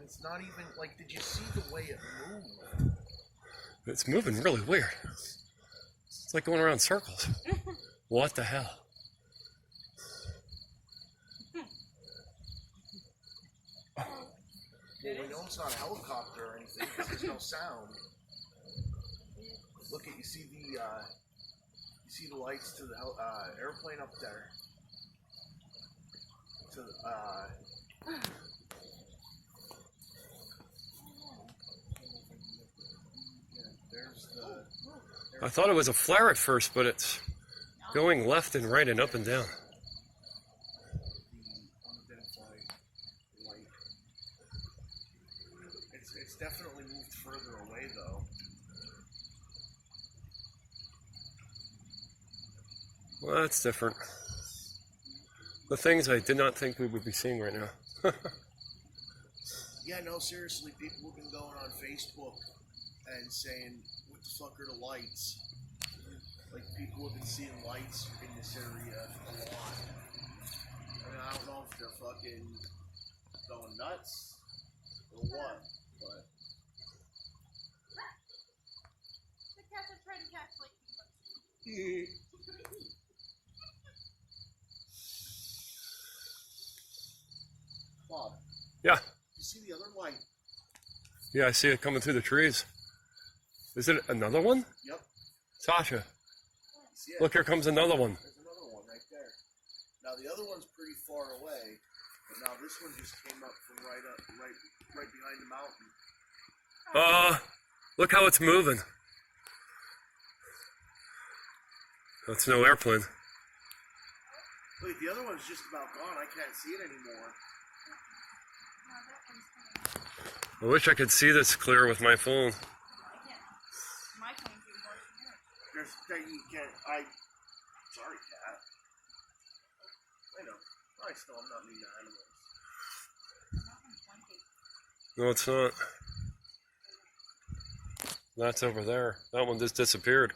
It's not even, like, did you see the way it moved? It's moving really weird. It's like going around circles. What the hell? Well, we know it's not a helicopter or anything because there's no sound. Look at, you see the lights to the airplane up there. To there's the. I thought it was a flare at first, but it's going left and right and up and down. It's definitely moved further away though. Well, that's different. The things I did not think we would be seeing right now. Yeah, no, seriously, people have been going on Facebook and saying, what the fuck are the lights? Like, people have been seeing lights in this area a lot. I mean, I don't know if they're fucking going nuts or what, but... The cats are trying to catch like Bob. Yeah. You see the other light? Yeah, I see it coming through the trees. Is it another one? Yep. Sasha, See it? look, here comes another one. There's another one right there. Now the other one's pretty far away, but now this one just came up from right behind the mountain. Look how it's moving. That's no airplane. Wait, the other one's just about gone. I can't see it anymore. I wish I could see this clear with my phone. I can't. My phone's even worse than yours. There's that you can't. Sorry, cat. I know. I still am not mean to animals. That one's 20. No, it's not. That's over there. That one just disappeared.